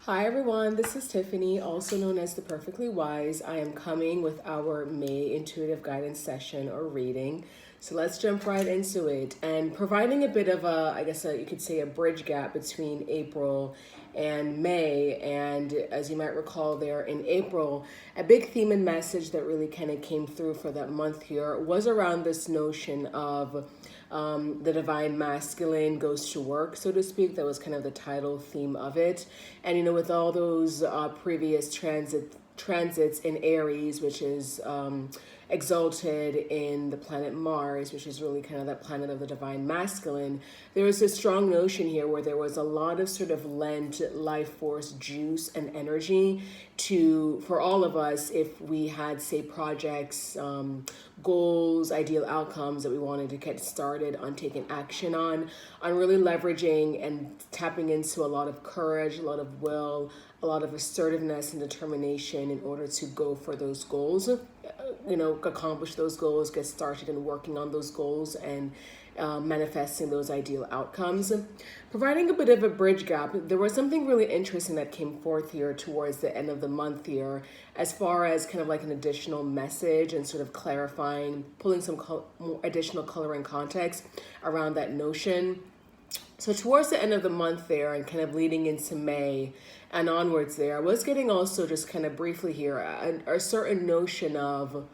Hi everyone, this is Tiffany, also known as the Perfectly Wise. I am coming with our May intuitive guidance session or reading. So let's jump right into it and providing a bit of you could say a bridge gap between April and May. And as you might recall there in April, a big theme and message that really kind of came through for that month here was around this notion of the divine masculine goes to work, so to speak. That was kind of the title theme of it. And with all those previous transits in Aries, which is exalted in the planet Mars, which is really kind of that planet of the divine masculine, there was this strong notion here where there was a lot of sort of lent life force, juice, and energy for all of us if we had, say, projects, goals, ideal outcomes that we wanted to get started on taking action on really leveraging and tapping into a lot of courage, a lot of will, a lot of assertiveness and determination in order to go for those goals, accomplish those goals, get started in working on those goals and manifesting those ideal outcomes. Providing a bit of a bridge gap, there was something really interesting that came forth here towards the end of the month here, as far as kind of like an additional message and sort of clarifying, pulling some more additional color and context around that notion. So towards the end of the month there and kind of leading into May and onwards there, I was getting also just kind of briefly here a certain notion of,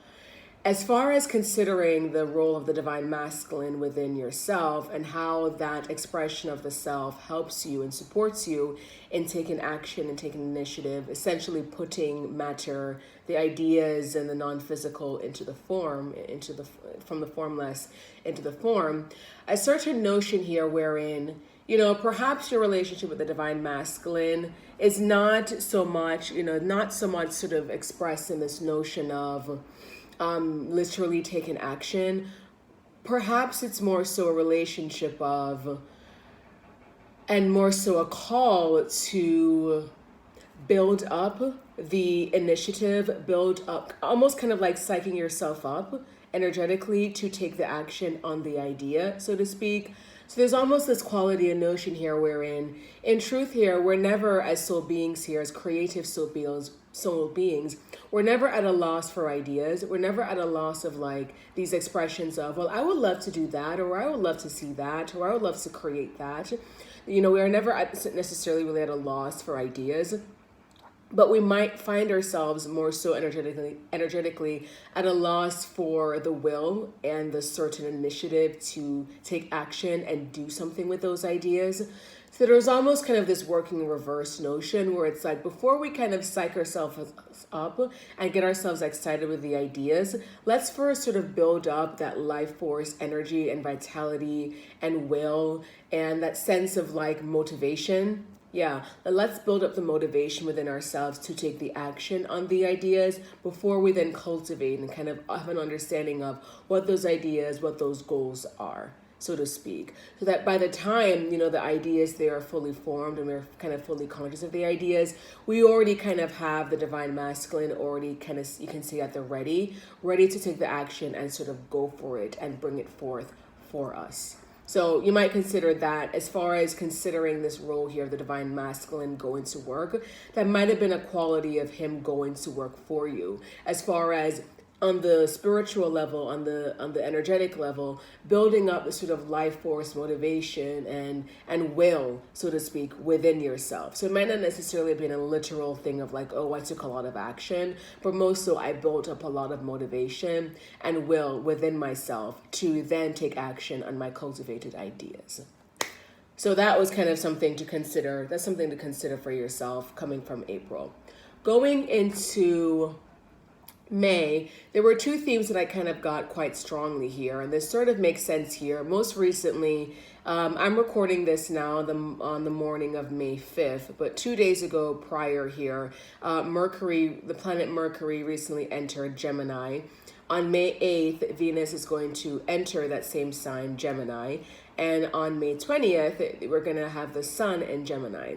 as far as considering the role of the divine masculine within yourself and how that expression of the self helps you and supports you in taking action and taking initiative, essentially putting matter, the ideas and the non-physical into the form, from the formless into the form, a certain notion here wherein, perhaps your relationship with the divine masculine is not so much sort of expressed in this notion of literally taking action. Perhaps it's more so a relationship of, and more so a call to build up the initiative, build up, almost kind of like psyching yourself up energetically to take the action on the idea, so to speak. So there's almost this quality and notion here wherein, in truth here, we're never, as soul beings here, as creative soul beings, we're never at a loss for ideas. We're never at a loss of like these expressions of, well, I would love to do that, or I would love to see that, or I would love to create that. We are never necessarily really at a loss for ideas. But we might find ourselves more so energetically at a loss for the will and the certain initiative to take action and do something with those ideas. So there's almost kind of this working reverse notion where it's like, before we kind of psych ourselves up and get ourselves excited with the ideas, let's first sort of build up that life force, energy and vitality and will and that sense of like motivation. Yeah, let's build up the motivation within ourselves to take the action on the ideas before we then cultivate and kind of have an understanding of what those ideas, what those goals are, so to speak. So that by the time, the ideas, they are fully formed and we're kind of fully conscious of the ideas, we already kind of have the divine masculine already kind of, you can say, at the ready to take the action and sort of go for it and bring it forth for us. So you might consider that, as far as considering this role here of the divine masculine going to work, that might have been a quality of him going to work for you, as far as on the spiritual level, on the energetic level, building up a sort of life force, motivation, and will, so to speak, within yourself. So it might not necessarily be a literal thing of like, oh, I took a lot of action, but most so I built up a lot of motivation and will within myself to then take action on my cultivated ideas. So that was kind of something to consider. That's something to consider for yourself coming from April. Going into May, there were two themes that I kind of got quite strongly here, and this sort of makes sense here. Most recently, I'm recording this now on the morning of May 5th, but 2 days ago prior here, the planet Mercury recently entered Gemini. On May 8th, Venus is going to enter that same sign, Gemini, and on May 20th, we're going to have the Sun in Gemini.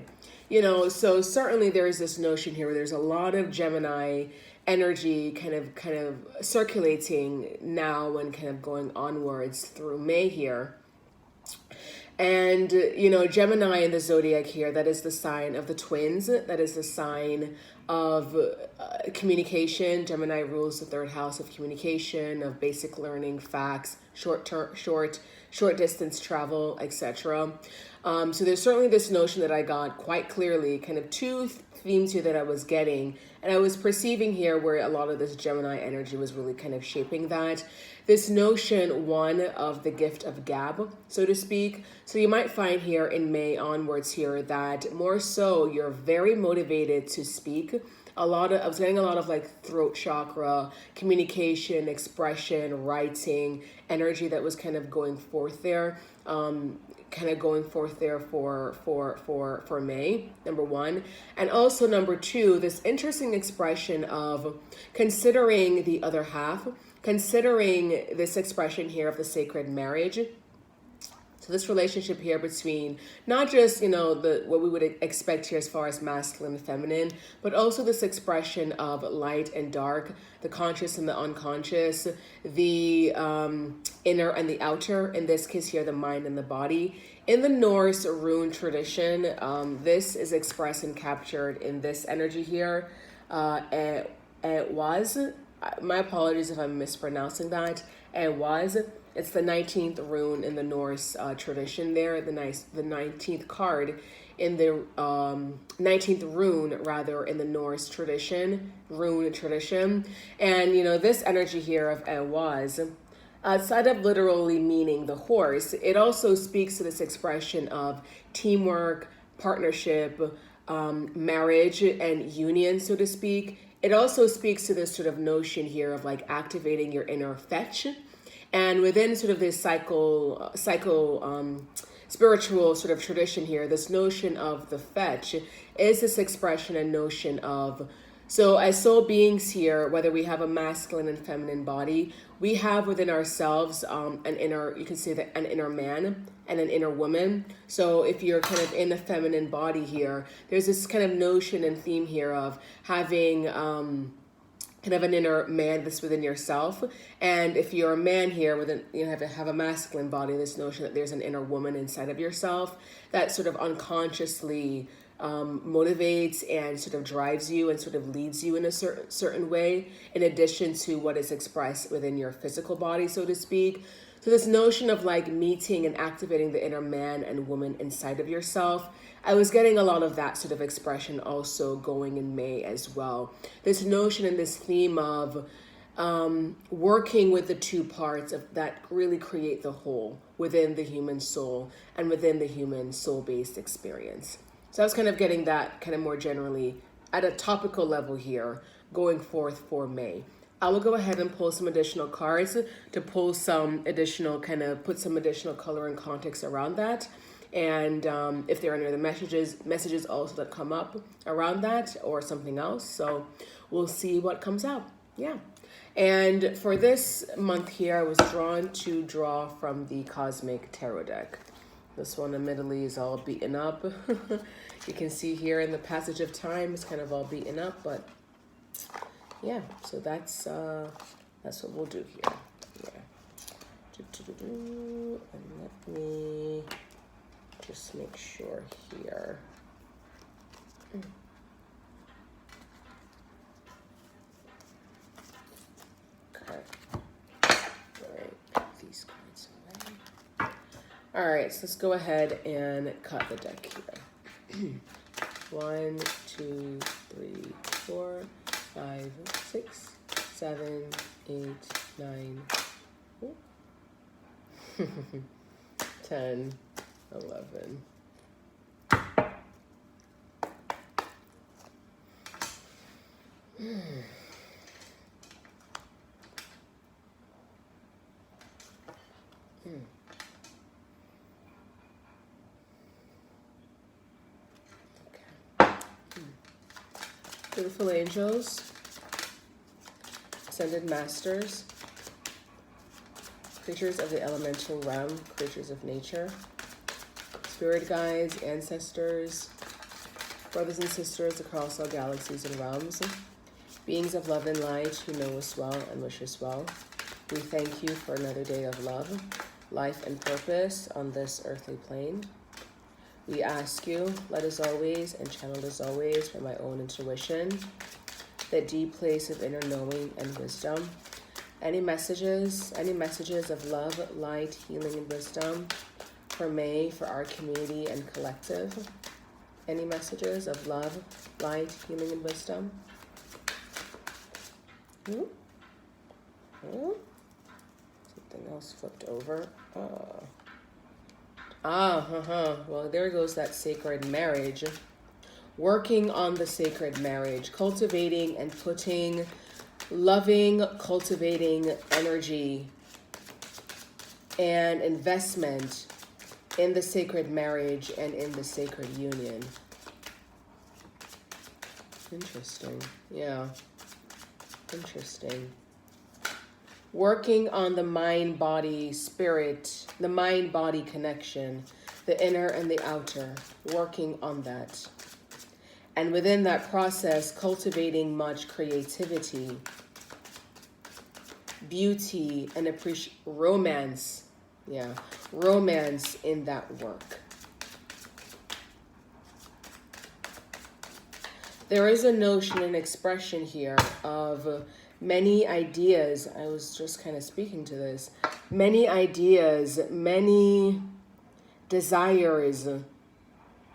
So certainly there is this notion here where there's a lot of Gemini energy kind of circulating now and kind of going onwards through May here. And, you know, Gemini in the zodiac here, that is the sign of the twins. That is the sign of communication. Gemini rules the third house of communication, of basic learning, facts, short distance travel, etc. So there's certainly this notion that I got quite clearly, kind of two themes here that I was getting, and I was perceiving here where a lot of this Gemini energy was really kind of shaping that. This notion, one, of the gift of gab, so to speak. So you might find here in May onwards here that more so you're very motivated to speak. I was getting a lot of like throat chakra, communication, expression, writing, energy that was kind of going forth there. For May, number one. And also number two, this interesting expression of considering the other half, considering this expression here of the sacred marriage. So this relationship here between not just, you know, what we would expect here as far as masculine and feminine, but also this expression of light and dark, the conscious and the unconscious, the inner and the outer, in this case here, the mind and the body. In the Norse rune tradition, this is expressed and captured in this energy here. It was, my apologies if I'm mispronouncing that, it's the 19th rune in the Norse tradition there, the 19th card in the 19th rune, rather, in the Norse rune tradition. And, you know, this energy here of was, outside of literally meaning the horse, it also speaks to this expression of teamwork, partnership, marriage, and union, so to speak. It also speaks to this sort of notion here of like activating your inner fetch. And within sort of this spiritual sort of tradition here, this notion of the fetch is this expression and notion of, so as soul beings here, whether we have a masculine and feminine body, we have within ourselves an inner, you can say that an inner man and an inner woman. So if you're kind of in a feminine body here, there's this kind of notion and theme here of having kind of an inner man that's within yourself. And if you're a man here, you have a masculine body, this notion that there's an inner woman inside of yourself that sort of unconsciously motivates and sort of drives you and sort of leads you in a certain way, in addition to what is expressed within your physical body, so to speak. So this notion of like meeting and activating the inner man and woman inside of yourself, I was getting a lot of that sort of expression also going in May as well. This notion and this theme of working with the two parts that really create the whole within the human soul and within the human soul-based experience. So I was kind of getting that kind of more generally at a topical level here going forth for May. I will go ahead and pull some additional cards to pull some additional put some additional color and context around that. And if there are any other messages also that come up around that or something else. So we'll see what comes out. Yeah. And for this month here, I was drawn to draw from the Cosmic Tarot deck. This one admittedly is all beaten up. You can see here in the passage of time, it's kind of all beaten up, but yeah, so that's what we'll do here. Yeah. And let me just make sure here. Okay. All right, put these cards away. All right, so let's go ahead and cut the deck here. 1, 2, 3, 4, 5, 6, 7, 8, 9, 10, 11. Beautiful angels, ascended masters, creatures of the elemental realm, creatures of nature, spirit guides, ancestors, brothers and sisters across all galaxies and realms, beings of love and light who know us well and wish us well. We thank you for another day of love. life and purpose on this earthly plane. We ask you, led as always and channeled as always by my own intuition, that deep place of inner knowing and wisdom. Any messages of love, light, healing, and wisdom for May, for our community and collective. Any messages of love, light, healing, and wisdom? Something else flipped over. Well, there goes that sacred marriage. Working on the sacred marriage, cultivating and putting loving, cultivating energy and investment in the sacred marriage and in the sacred union. Interesting. Yeah. Interesting. Working on the mind-body spirit, the mind-body connection, the inner and the outer, working on that. And within that process, cultivating much creativity, beauty, and romance. Yeah, romance in that work. There is a notion and expression here of many ideas. I was just kind of speaking to this. Many ideas, many desires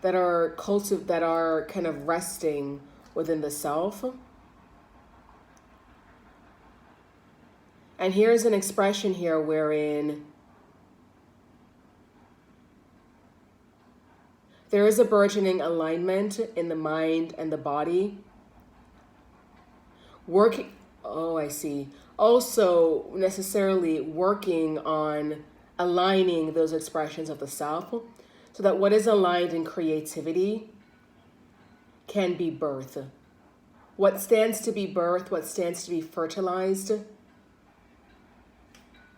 that are kind of resting within the self. And here's an expression here wherein there is a burgeoning alignment in the mind and the body. I see. Also necessarily working on aligning those expressions of the self so that what is aligned in creativity can be birthed. What stands to be birthed, what stands to be fertilized,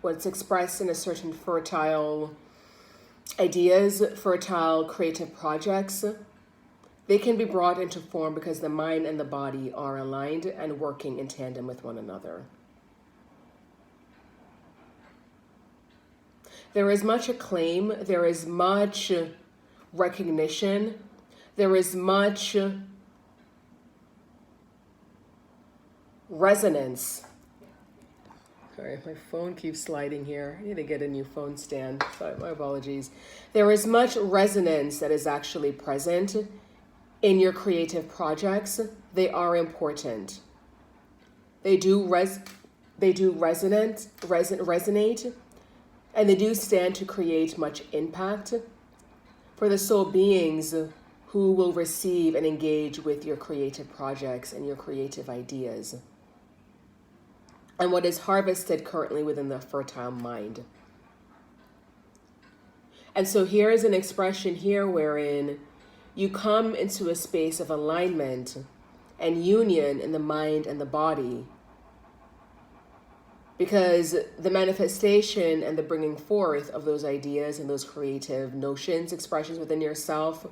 what's expressed in a certain fertile ideas, fertile creative projects, they can be brought into form because the mind and the body are aligned and working in tandem with one another. There is much acclaim, there is much recognition, there is much resonance. Sorry, my phone keeps sliding here. I need to get a new phone stand. Sorry, my apologies. There is much resonance that is actually present in your creative projects. They are important. They do resonate, and they do stand to create much impact for the soul beings who will receive and engage with your creative projects and your creative ideas, and what is harvested currently within the fertile mind. And so here is an expression here wherein you come into a space of alignment and union in the mind and the body, because the manifestation and the bringing forth of those ideas and those creative notions, expressions within yourself,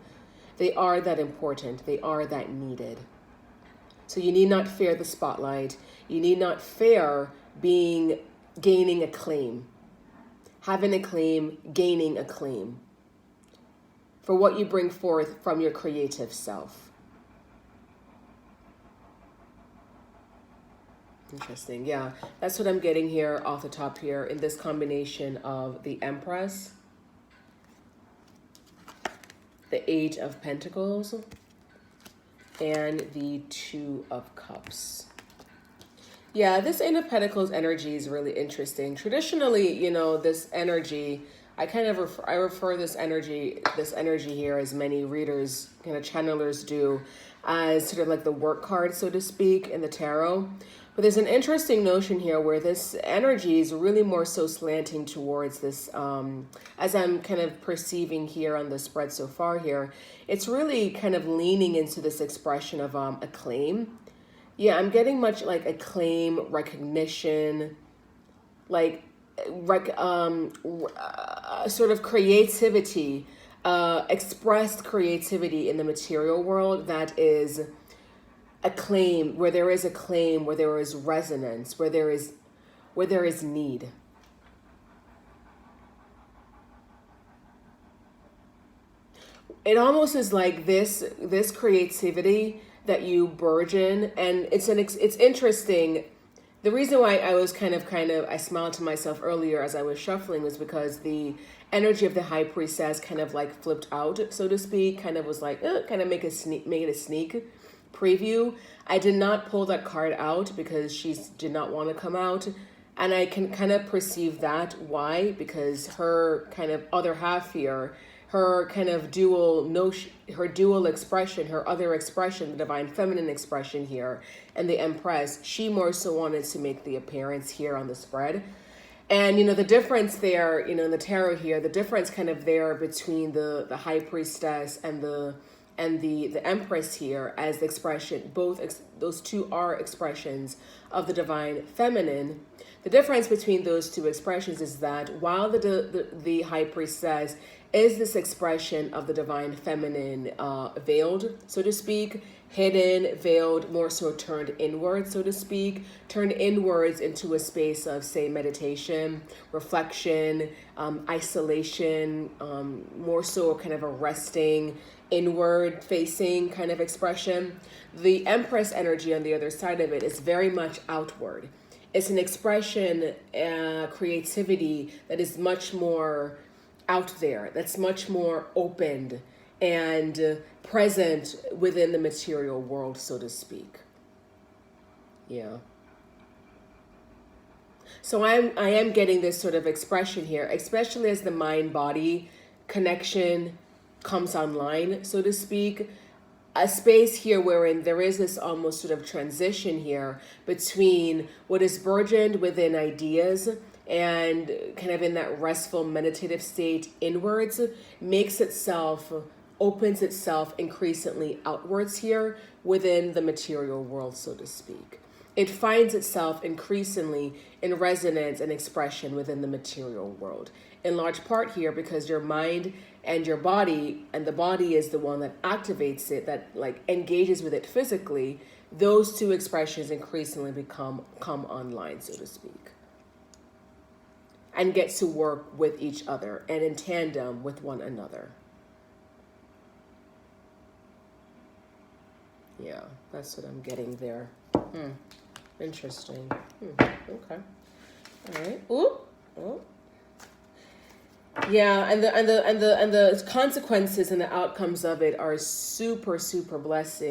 they are that important. They are that needed. So you need not fear the spotlight. You need not fear gaining acclaim, having acclaim, gaining acclaim for what you bring forth from your creative self. Interesting. Yeah, that's what I'm getting here off the top here in this combination of the Empress, the Eight of Pentacles, and the Two of Cups. Yeah, this Eight of Pentacles energy is really interesting. Traditionally, this energy, I refer this energy here, as many readers, channelers do, as sort of like the work card, so to speak, in the tarot. But there's an interesting notion here where this energy is really more so slanting towards this, as I'm kind of perceiving here on the spread so far here, it's really kind of leaning into this expression of acclaim. Yeah, I'm getting much like acclaim, recognition, like sort of creativity, expressed creativity in the material world that is acclaim, where there is acclaim, where there is resonance, where there is need. it almost is like this creativity that you burgeon, and it's interesting. The reason why I was kind of I smiled to myself earlier as I was shuffling was because the energy of the high priestess kind of like flipped out, so to speak, kind of was like kind of make it a sneak preview. I did not pull that card out because she did not want to come out, and I can kind of perceive that. Why? Because her kind of other half here, her kind of dual notion, her dual expression, her other expression, the divine feminine expression here, and the Empress, she more so wanted to make the appearance here on the spread. And, the difference there, in the tarot here, the difference kind of there between the High Priestess and the Empress here as the expression, those two are expressions of the divine feminine. The difference between those two expressions is that while the High Priestess is this expression of the divine feminine, veiled, so to speak, hidden, veiled, more so turned inward, so to speak, turned inwards into a space of, say, meditation, reflection, isolation, more so kind of a resting, inward facing kind of expression. The Empress energy on the other side of it is very much outward. It's an expression, creativity that is much more out there, that's much more opened and present within the material world, so to speak. Yeah. So I am getting this sort of expression here, especially as the mind-body connection comes online, so to speak. A space here wherein there is this almost sort of transition here between what is burgeoned within ideas and kind of in that restful meditative state inwards, opens itself increasingly outwards here within the material world, so to speak. It finds itself increasingly in resonance and expression within the material world. In large part here because your mind and your body, and the body is the one that activates it, that like engages with it physically, those two expressions increasingly come online, so to speak, and get to work with each other and in tandem with one another. Yeah, that's what I'm getting there. Interesting. Okay. All right. Ooh. Oh. Yeah, and the consequences and the outcomes of it are super blessed.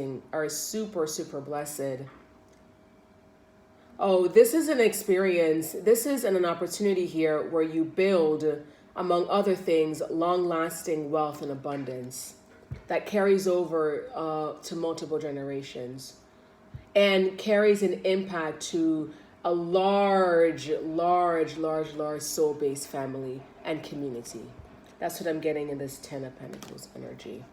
Oh, this is an experience. This is an opportunity here where you build, among other things, long-lasting wealth and abundance that carries over to multiple generations and carries an impact to a large soul-based family and community. That's what I'm getting in this Ten of Pentacles energy.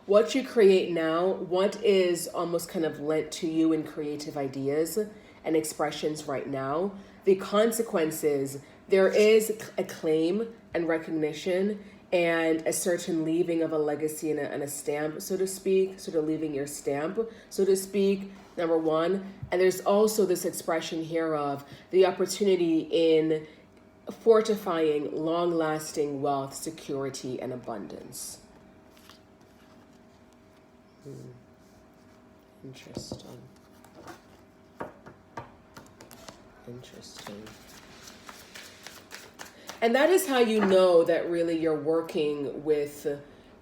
What you create now, what is almost kind of lent to you in creative ideas and expressions right now, the consequences, there is acclaim and recognition and a certain leaving of a legacy and a stamp, so to speak, sort of leaving your stamp, so to speak, number one. And there's also this expression here of the opportunity in fortifying long-lasting wealth, security, and abundance. Interesting. And that is how you know that really you're working with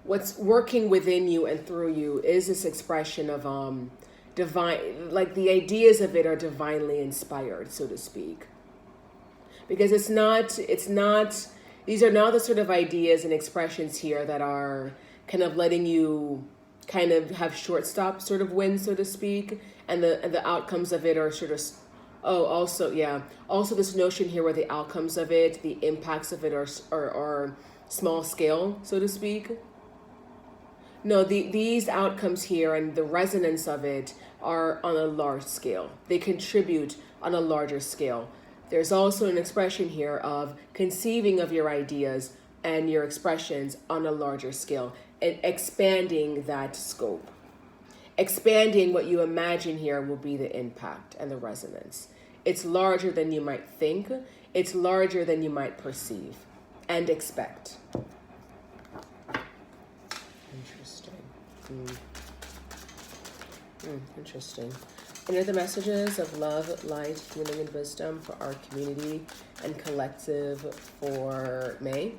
what's working within you and through you is this expression of divine, like the ideas of it are divinely inspired, so to speak. Because it's not, these are not the sort of ideas and expressions here that are kind of letting you kind of have shortstop sort of wins, so to speak. And the outcomes of it are sort of, also this notion here where the outcomes of it, the impacts of it are small scale, so to speak. No, these outcomes here and the resonance of it are on a large scale. They contribute on a larger scale. There's also an expression here of conceiving of your ideas and your expressions on a larger scale and expanding that scope. Expanding what you imagine here will be the impact and the resonance. It's larger than you might think. it's larger than you might perceive and expect. Interesting. Interesting. Any other messages of love, light, healing, and wisdom for our community and collective for May?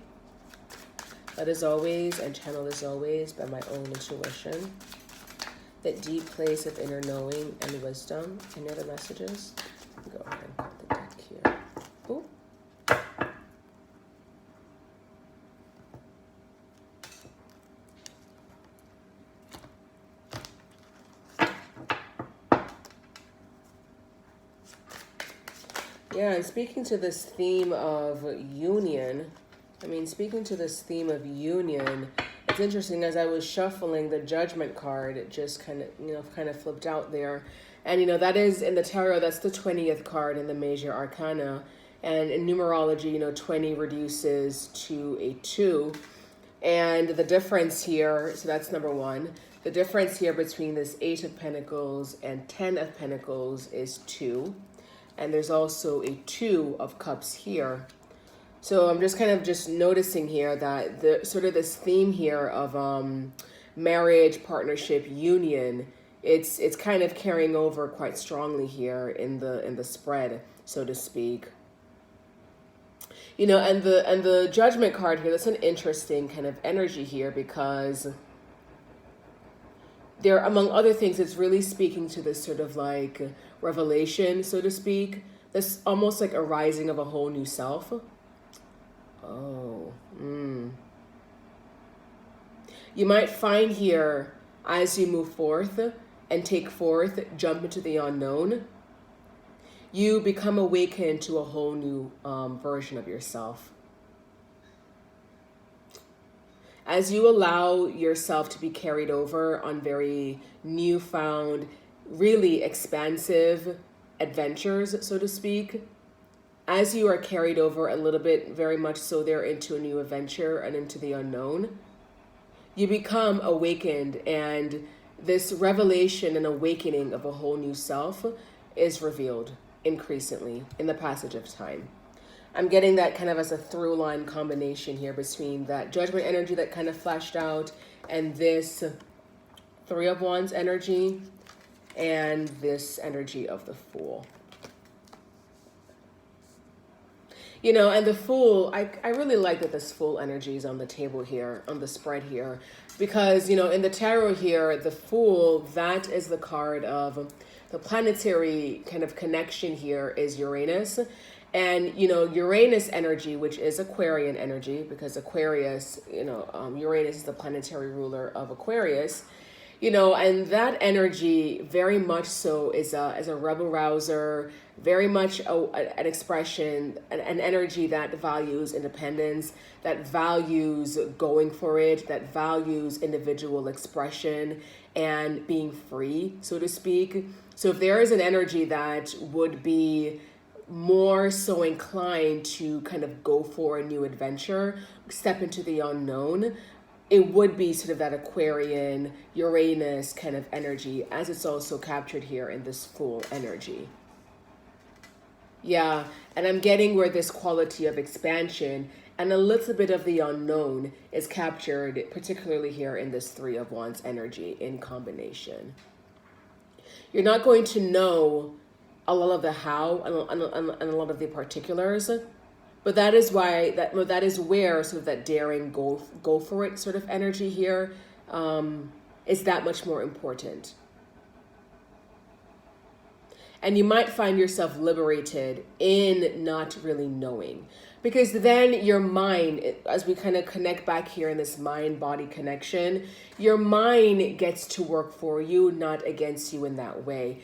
Led as always and channeled as always by my own intuition. That deep place of inner knowing and wisdom. Any other messages? Go ahead and cut the deck here. Ooh. Yeah, and speaking to this theme of union, it's interesting. As I was shuffling the Judgment card, it just kind of flipped out there. And, that is in the tarot, that's the 20th card in the major arcana. And in numerology, 20 reduces to a 2. And the difference here, so that's number one. The difference here between this 8 of Pentacles and 10 of Pentacles is 2. And there's also a 2 of Cups here. So I'm just kind of noticing here that the sort of this theme here of marriage, partnership, union, it's kind of carrying over quite strongly here in the spread, so to speak. And the Judgment card here, that's an interesting kind of energy here, because there, among other things, it's really speaking to this sort of like revelation, so to speak. This almost like a rising of a whole new self. Oh. You might find here, as you move forth and take forth, jump into the unknown, you become awakened to a whole new version of yourself. As you allow yourself to be carried over on very newfound, really expansive adventures, so to speak, as you are carried over a little bit, very much so there, into a new adventure and into the unknown, you become awakened, and this revelation and awakening of a whole new self is revealed increasingly in the passage of time. I'm getting that kind of as a through line combination here between that Judgment energy that kind of flashed out and this 3 of Wands energy and this energy of the Fool. And the Fool, I really like that this Fool energy is on the table here, on the spread here, because, in the tarot here, the Fool, that is the card of the planetary kind of connection here is Uranus. And, Uranus energy, which is Aquarian energy, because Aquarius, Uranus is the planetary ruler of Aquarius, and that energy very much so is a rebel rouser, very much an expression, an energy that values independence, that values going for it, that values individual expression and being free, so to speak. So if there is an energy that would be more so inclined to kind of go for a new adventure, step into the unknown, it would be sort of that Aquarian, Uranus kind of energy, as it's also captured here in this Fool energy. Yeah, and I'm getting where this quality of expansion and a little bit of the unknown is captured, particularly here in this 3 of Wands energy in combination. You're not going to know a lot of the how and a lot of the particulars, but that is why that is where sort of that daring go for it sort of energy here is that much more important. And you might find yourself liberated in not really knowing, because then your mind, as we kind of connect back here in this mind-body connection, your mind gets to work for you, not against you in that way.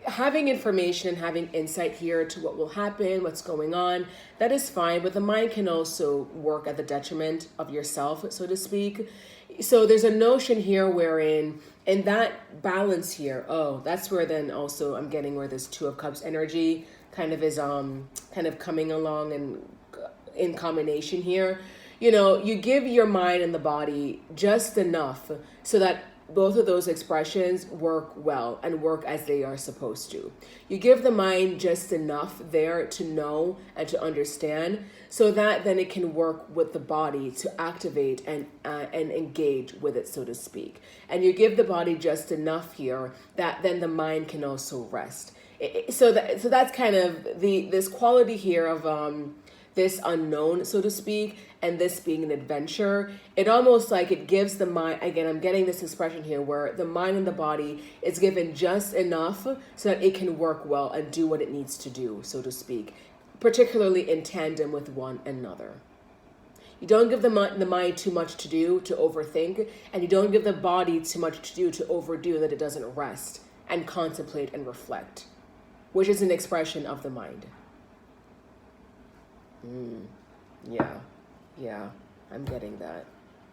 Having information and having insight here to what will happen, what's going on, that is fine, but the mind can also work at the detriment of yourself, so to speak. So there's a notion here wherein, in that balance here, that's where then also I'm getting where this 2 of Cups energy kind of is kind of coming along and in combination here. You give your mind and the body just enough so that both of those expressions work well and work as they are supposed to. You give the mind just enough there to know and to understand, so that then it can work with the body to activate and engage with it, so to speak. And you give the body just enough here that then the mind can also rest. So that's kind of this quality here of this unknown, so to speak, and this being an adventure. It almost like it gives the mind, again, I'm getting this expression here where the mind and the body is given just enough so that it can work well and do what it needs to do, so to speak, particularly in tandem with one another. You don't give the mind too much to do, to overthink, and you don't give the body too much to do, to overdo, that it doesn't rest and contemplate and reflect, which is an expression of the mind. Yeah, I'm getting that.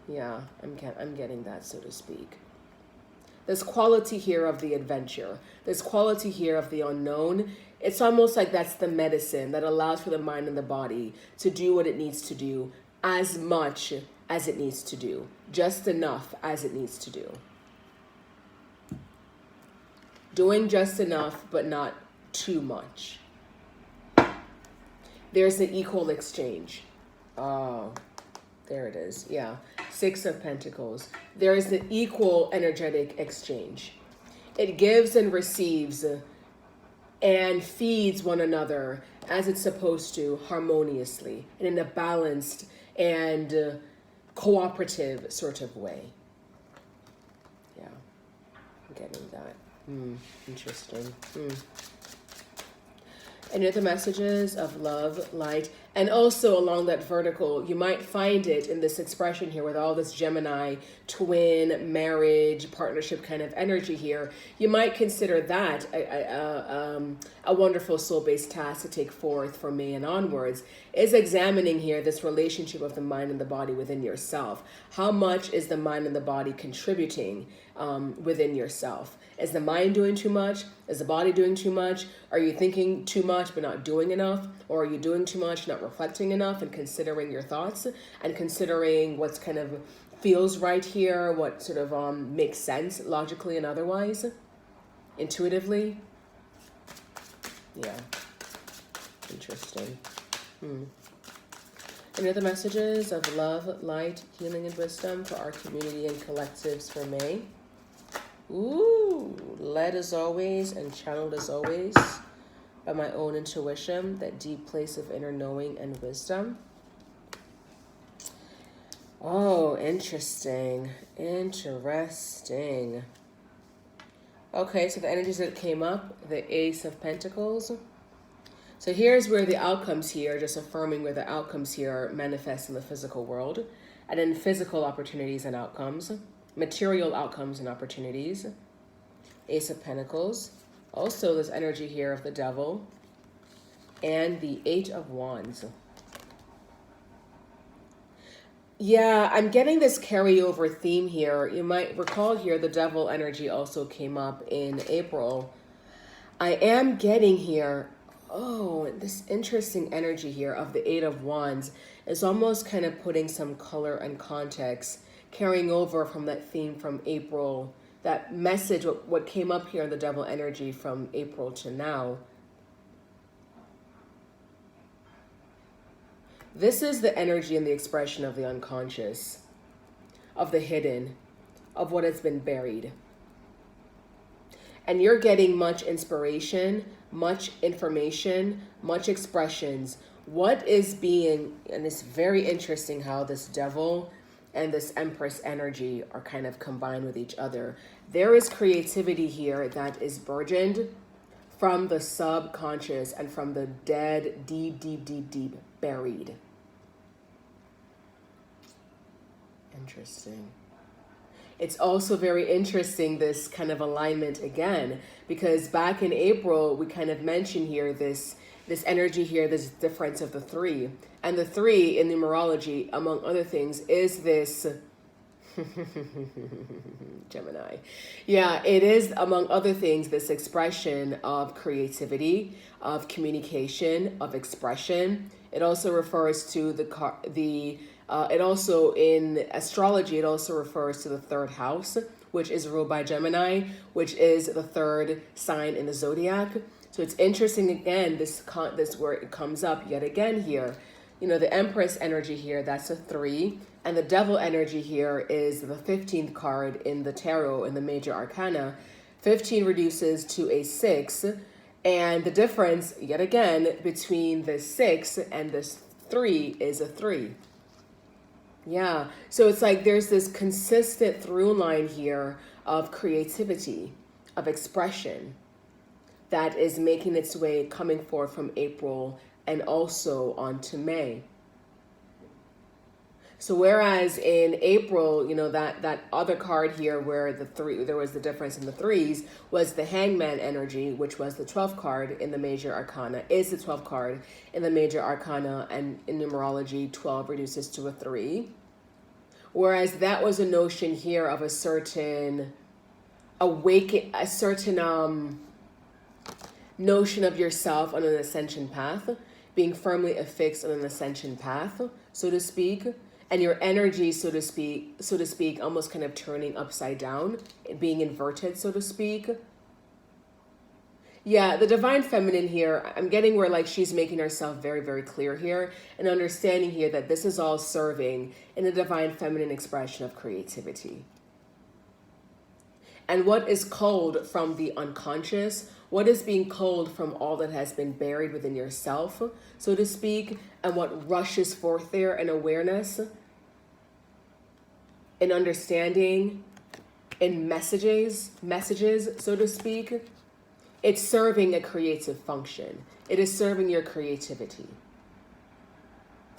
Yeah, I'm getting that, so to speak. This quality here of the adventure, this quality here of the unknown, it's almost like that's the medicine that allows for the mind and the body to do what it needs to do, as much as it needs to do, just enough as it needs to do. Doing just enough, but not too much. There's the equal exchange. Oh, there it is. Yeah. 6 of Pentacles. There is the equal energetic exchange. It gives and receives and feeds one another as it's supposed to, harmoniously and in a balanced and cooperative sort of way. Yeah. I'm getting that. Interesting. Any other messages of love, light, and also along that vertical, you might find it in this expression here with all this Gemini, twin, marriage, partnership kind of energy here. You might consider that a wonderful soul-based task to take forth from May and onwards, is examining here this relationship of the mind and the body within yourself. How much is the mind and the body contributing within yourself? Is the mind doing too much? Is the body doing too much? Are you thinking too much but not doing enough? Or are you doing too much, not reflecting enough and considering your thoughts and considering what's kind of feels right here, what sort of makes sense logically and otherwise, intuitively? Yeah. Interesting. Any other messages of love, light, healing, and wisdom for our community and collectives for May? Ooh, led as always and channeled as always by my own intuition, that deep place of inner knowing and wisdom. Oh, interesting. Interesting. Okay, so the energies that came up, the Ace of Pentacles. So here's where the outcomes here, just affirming where the outcomes here manifest in the physical world. And then physical opportunities and outcomes. Material outcomes and opportunities. Ace of Pentacles. Also, this energy here of the Devil. And the 8 of Wands. Yeah, I'm getting this carryover theme here. You might recall here the Devil energy also came up in April. I am getting here, this interesting energy here of the 8 of Wands is almost kind of putting some color and context, carrying over from that theme from April, that message, what came up here in the Devil energy from April to now. This is the energy and the expression of the unconscious, of the hidden, of what has been buried. And you're getting much inspiration, much information, much expressions. What is being, and it's very interesting how this Devil and this Empress energy are kind of combined with each other. There is creativity here that is burgeoned from the subconscious and from the dead, deep buried. Interesting. It's also very interesting, this kind of alignment again, because back in April, we kind of mentioned here this energy here, this difference of the 3. And the 3 in numerology, among other things, is this Gemini. Yeah, it is, among other things, this expression of creativity, of communication, of expression. It also refers to the It also, in astrology, it also refers to the third house, which is ruled by Gemini, which is the third sign in the zodiac. So it's interesting again, this where it comes up yet again here. You know, the Empress energy here, that's a 3. And the Devil energy here is the 15th card in the tarot, in the major arcana. 15 reduces to a 6. And the difference, yet again, between the 6 and this 3 is a 3. Yeah, so it's like there's this consistent through line here of creativity, of expression that is making its way coming forth from April and also on to May. So whereas in April, you know, that other card here where there was the difference in the 3s was the Hangman energy, which was the 12th card in the major arcana, is the 12th card in the major arcana, and in numerology, 12 reduces to a 3. Whereas that was a notion here of a certain notion of yourself on an ascension path, being firmly affixed on an ascension path, so to speak, and your energy, so to speak, almost kind of turning upside down, being inverted, so to speak. Yeah, the divine feminine here, I'm getting where like she's making herself very, very clear here and understanding here that this is all serving in the divine feminine expression of creativity. And what is culled from the unconscious, what is being culled from all that has been buried within yourself, so to speak, and what rushes forth there in awareness, in understanding, in messages, so to speak, it's serving a creative function. It is serving your creativity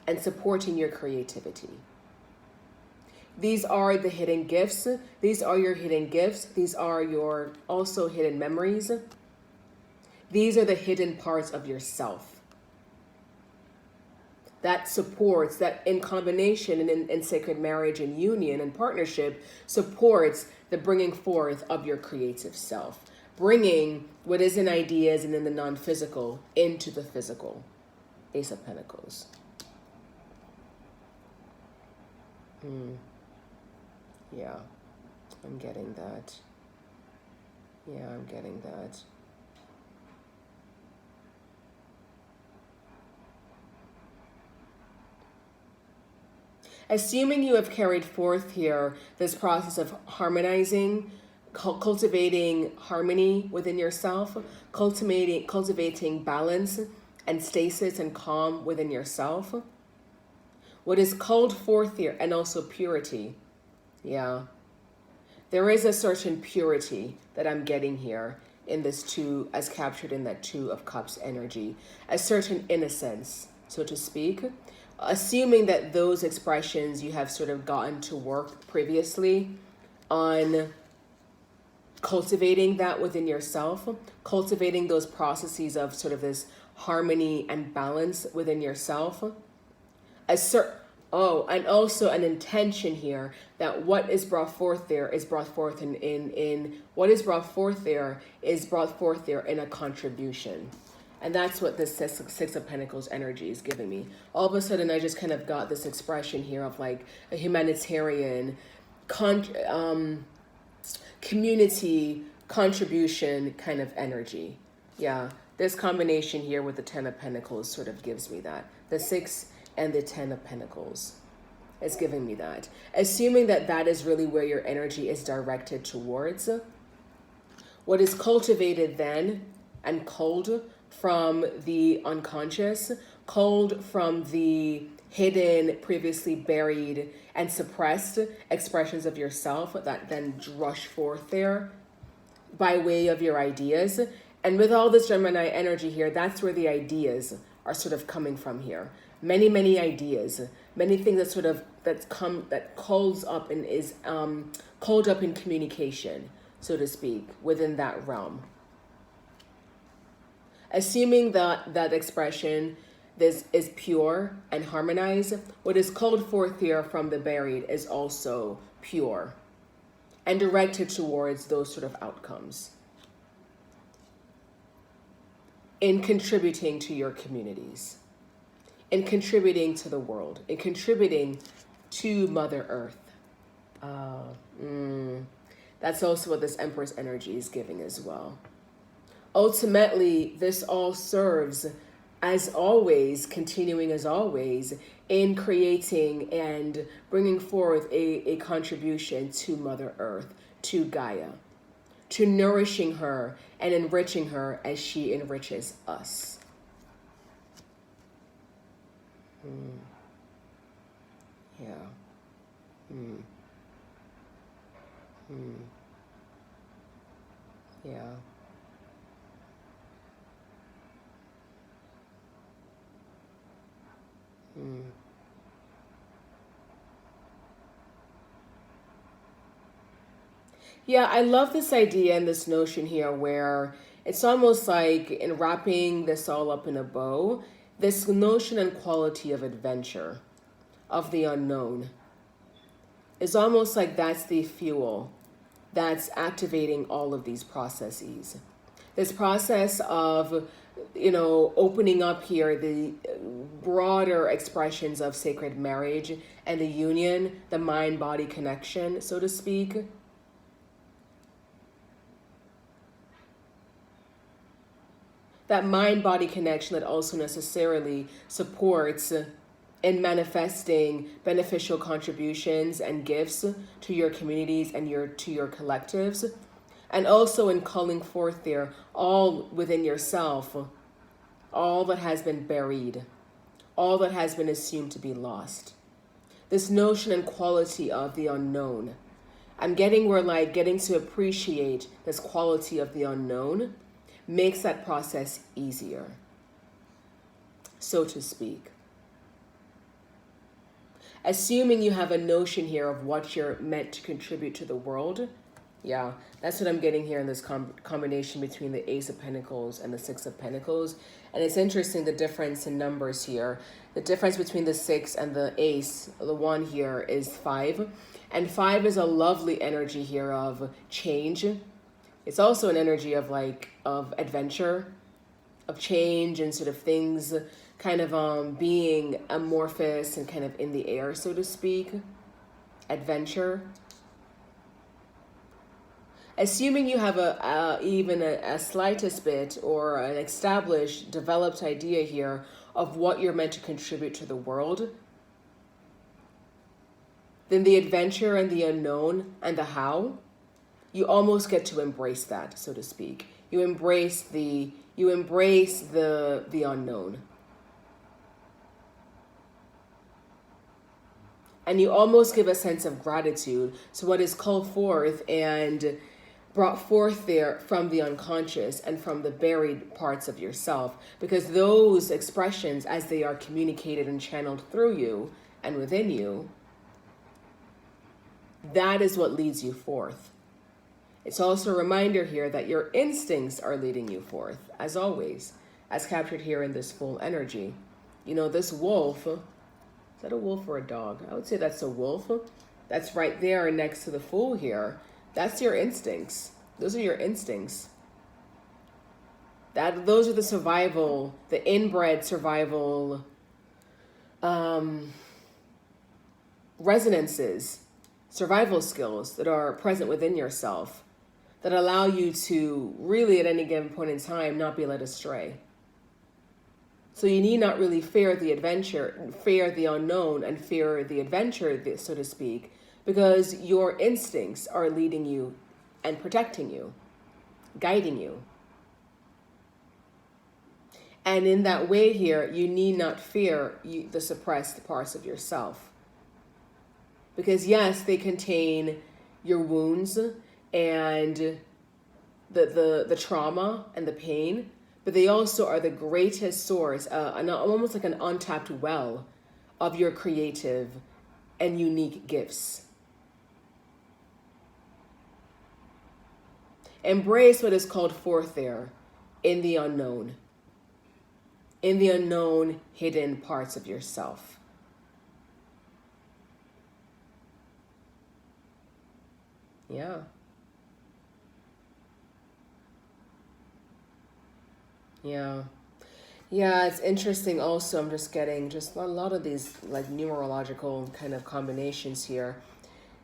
and supporting your creativity. These are the hidden gifts. These are your hidden gifts. These are your also hidden memories. These are the hidden parts of yourself that supports, that in combination and in sacred marriage and union and partnership supports the bringing forth of your creative self. Bringing what is in ideas and in the non-physical into the physical. Ace of Pentacles. Yeah, I'm getting that. Yeah, I'm getting that. Assuming you have carried forth here this process of harmonizing, cultivating harmony within yourself, cultivating balance and stasis and calm within yourself. What is called forth here, and also purity. Yeah. There is a certain purity that I'm getting here in this 2, as captured in that 2 of Cups energy. A certain innocence, so to speak. Assuming that those expressions you have sort of gotten to work previously on cultivating that within yourself, cultivating those processes of sort of this harmony and balance within yourself. And also an intention here that what is brought forth there is brought forth in what is brought forth there is brought forth there in a contribution. And that's what this Six of Pentacles energy is giving me. All of a sudden, I just kind of got this expression here of like a humanitarian community contribution kind of energy. Yeah, this combination here with the 10 of Pentacles sort of gives me that. The 6 and the 10 of Pentacles is giving me that. Assuming that that is really where your energy is directed towards. What is cultivated then and culled from the unconscious, culled from the hidden, previously buried and suppressed expressions of yourself that then rush forth there by way of your ideas. And with all this Gemini energy here, that's where the ideas are sort of coming from here. Many, many ideas, many things that sort of that calls up and is called up in communication, so to speak, within that realm. Assuming that expression this is pure and harmonized, what is called forth here from the buried is also pure and directed towards those sort of outcomes in contributing to your communities, in contributing to the world, in contributing to Mother Earth. That's also what this Empress energy is giving as well. Ultimately, this all serves, as always, continuing as always, in creating and bringing forth a contribution to Mother Earth, to Gaia, to nourishing her and enriching her as she enriches us. Yeah. Yeah. Yeah, I love this idea and this notion here where it's almost like in wrapping this all up in a bow, this notion and quality of adventure, of the unknown. It's almost like that's the fuel that's activating all of these processes. This process of, opening up here the broader expressions of sacred marriage and the union, the mind-body connection, so to speak. That mind-body connection that also necessarily supports in manifesting beneficial contributions and gifts to your communities and to your collectives, and also in calling forth there all within yourself, all that has been buried, all that has been assumed to be lost. This notion and quality of the unknown. I'm getting where getting to appreciate this quality of the unknown makes that process easier, so to speak. Assuming you have a notion here of what you're meant to contribute to the world, yeah, that's what I'm getting here in this combination between the Ace of Pentacles and the Six of Pentacles. And it's interesting the difference in numbers here. The difference between the 6 and the Ace, the 1 here is 5. And 5 is a lovely energy here of change. It's also an energy of of adventure, of change and sort of things kind of being amorphous and kind of in the air, so to speak. Adventure. Assuming you have even a slightest bit or an established, developed idea here of what you're meant to contribute to the world, then the adventure and the unknown and the how, you almost get to embrace that, so to speak. You embrace the unknown. And you almost give a sense of gratitude to what is called forth and brought forth there from the unconscious and from the buried parts of yourself. Because those expressions, as they are communicated and channeled through you and within you, that is what leads you forth. It's also a reminder here that your instincts are leading you forth, as always, as captured here in this full energy. This wolf, is that a wolf or a dog? I would say that's a wolf. That's right there next to the fool here. That's your instincts. Those are your instincts. Those are the survival, the inbred survival resonances, survival skills that are present within yourself that allow you to really at any given point in time not be led astray. So you need not really fear the adventure, fear the unknown, and fear the adventure, so to speak, because your instincts are leading you and protecting you, guiding you. And in that way here, you need not fear the suppressed parts of yourself. Because yes, they contain your wounds and the trauma and the pain, but they also are the greatest source, almost like an untapped well of your creative and unique gifts. Embrace what is called forth there in the unknown hidden parts of yourself. Yeah. Yeah. Yeah, it's interesting also. I'm just getting just a lot of these like numerological kind of combinations here.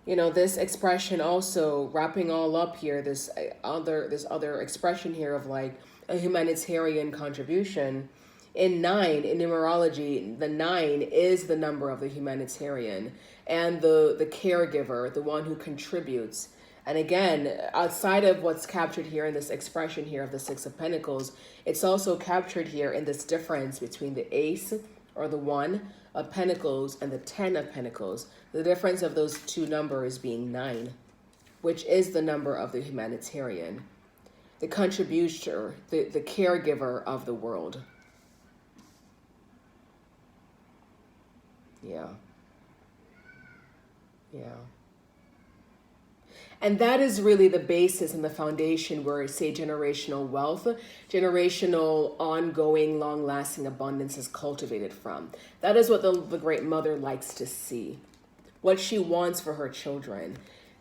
You know, this expression also wrapping all up here, this other expression here of like a humanitarian contribution. In numerology, the nine is the number of the humanitarian and the caregiver, the one who contributes. And again, outside of what's captured here in this expression here of the Six of Pentacles, it's also captured here in this difference between the Ace or the One of Pentacles and the Ten of Pentacles. The difference of those two numbers being nine, which is the number of the humanitarian, the contributor, the caregiver of the world. Yeah. Yeah. And that is really the basis and the foundation where, say, generational wealth, generational, ongoing, long lasting abundance is cultivated from. That is what the Great Mother likes to see, what she wants for her children.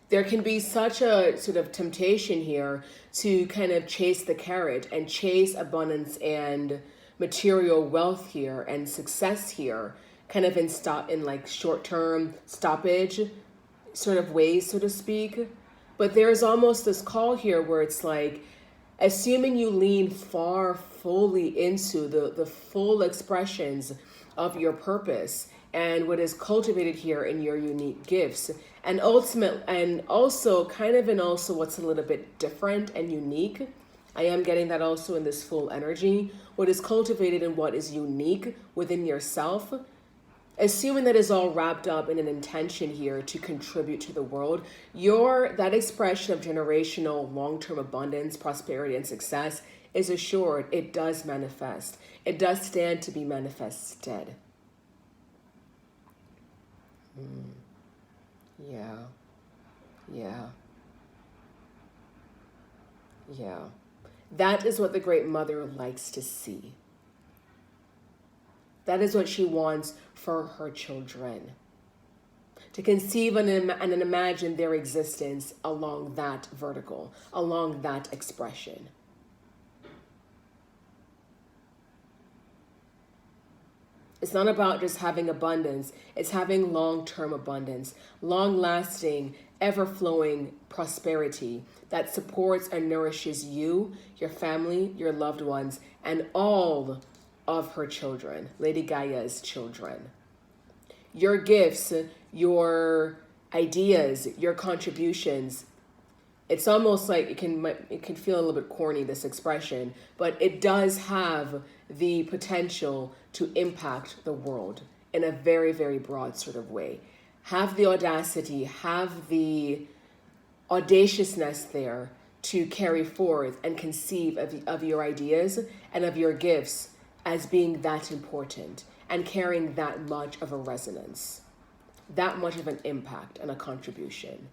There can be such a sort of temptation here to kind of chase the carrot and chase abundance and material wealth here and success here, kind of in like short term stoppage sort of ways, so to speak. But there's almost this call here where it's like, assuming you lean far fully into the full expressions of your purpose and what is cultivated here in your unique gifts, and ultimate, and also kind of in also what's a little bit different and unique. I am getting that also in this full energy. What is cultivated and what is unique within yourself, assuming that is all wrapped up in an intention here to contribute to the world, that expression of generational long-term abundance, prosperity, and success is assured. It does manifest. It does stand to be manifested. Yeah. Yeah. Yeah. That is what the Great Mother likes to see. That is what she wants for her children. To conceive and imagine their existence along that vertical, along that expression. It's not about just having abundance. It's having long-term abundance, long-lasting, ever-flowing prosperity that supports and nourishes you, your family, your loved ones, and all of her children, Lady Gaia's children. Your gifts, your ideas, your contributions, it's almost like it can feel a little bit corny, this expression, but it does have the potential to impact the world in a very, very broad sort of way. Have the audacity, have the audaciousness there to carry forth and conceive of your ideas and of your gifts as being that important and carrying that much of a resonance, that much of an impact and a contribution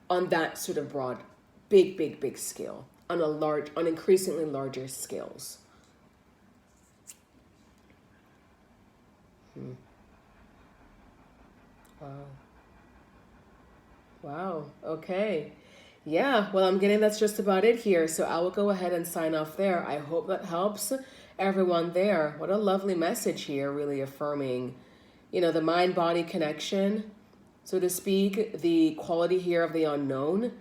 on that sort of broad, big, big, big scale, on increasingly larger scales. Wow. Wow. Okay. Yeah, well, I'm getting that's just about it here. So I will go ahead and sign off there. I hope that helps everyone there. What a lovely message here, really affirming, the mind-body connection, so to speak, the quality here of the unknown,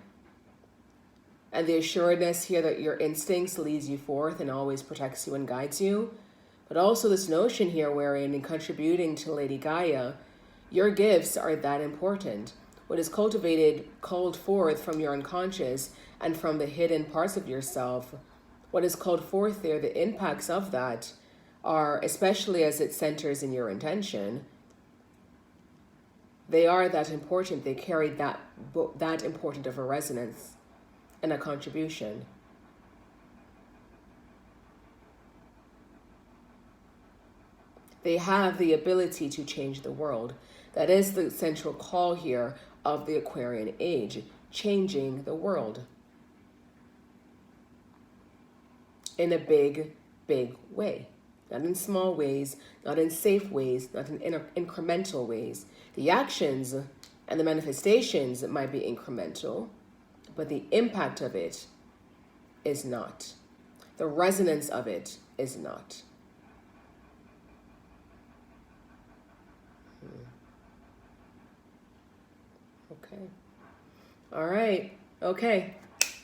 and the assuredness here that your instincts leads you forth and always protects you and guides you. But also this notion here wherein in contributing to Lady Gaia, your gifts are that important. What is cultivated, called forth from your unconscious and from the hidden parts of yourself, what is called forth there, the impacts of that are, especially as it centers in your intention, they are that important. They carry that important of a resonance and a contribution. They have the ability to change the world. That is the central call here of the Aquarian age, changing the world in a big, big way. Not in small ways, not in safe ways, not in incremental ways. The actions and the manifestations might be incremental, but the impact of it is not. The resonance of it is not. Okay. All right. Okay.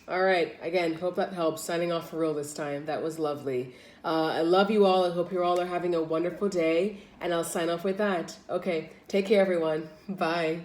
All right. Again, hope that helps. Signing off for real this time. That was lovely. I love you all. I hope you all are having a wonderful day. And I'll sign off with that. Okay. Take care, everyone. Bye.